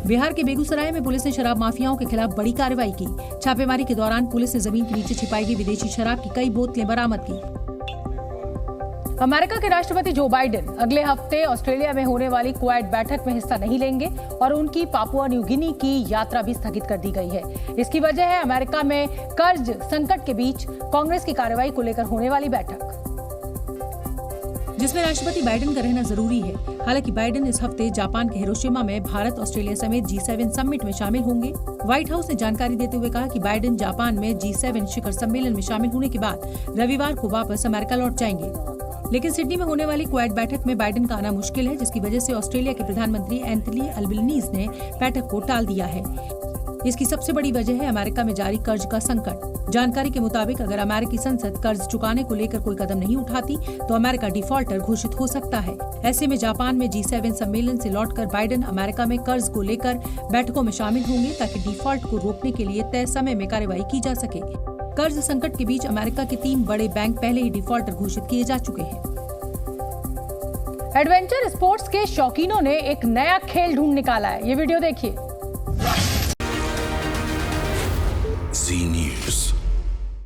बिहार के बेगूसराय में पुलिस ने शराब माफियाओं के खिलाफ बड़ी कार्रवाई की। छापेमारी के दौरान पुलिस ने जमीन के नीचे छिपाई गई विदेशी शराब की कई बोतलें बरामद की।
अमेरिका के राष्ट्रपति जो बाइडेन अगले हफ्ते ऑस्ट्रेलिया में होने वाली क्वाड बैठक में हिस्सा नहीं लेंगे और उनकी पापुआ न्यू गिनी की यात्रा भी स्थगित कर दी गई है। इसकी वजह है अमेरिका में कर्ज संकट के बीच कांग्रेस की कार्रवाई को लेकर होने वाली बैठक,
जिसमें राष्ट्रपति बाइडेन का रहना जरूरी है। हालांकि बाइडेन इस हफ्ते जापान के हिरोशिमा में भारत, ऑस्ट्रेलिया समेत G7 समिट में शामिल होंगे। व्हाइट हाउस ने जानकारी देते हुए कहा कि बाइडेन जापान में G7 शिखर सम्मेलन में शामिल होने के बाद रविवार को वापस अमेरिका लौट जाएंगे। लेकिन सिडनी में होने वाली क्वाड बैठक में बाइडेन का आना मुश्किल है, जिसकी वजह से ऑस्ट्रेलिया के प्रधानमंत्री एंथनी अल्बनीज ने बैठक को टाल दिया है। इसकी सबसे बड़ी वजह है अमेरिका में जारी कर्ज का संकट। जानकारी के मुताबिक अगर अमेरिकी संसद कर्ज चुकाने को लेकर कोई कदम नहीं उठाती तो अमेरिका डिफॉल्टर घोषित हो सकता है। ऐसे में जापान में G7 सम्मेलन से लौटकर बाइडेन अमेरिका में कर्ज को लेकर बैठकों में शामिल होंगे ताकि डिफॉल्ट को रोकने के लिए तय समय में कार्रवाई की जा सके। कर्ज संकट के बीच अमेरिका के 3 बड़े बैंक पहले ही डिफॉल्टर घोषित किए जा चुके हैं।
एडवेंचर स्पोर्ट्स के शौकीनों ने एक नया खेल ढूंढ निकाला है, ये वीडियो देखिए।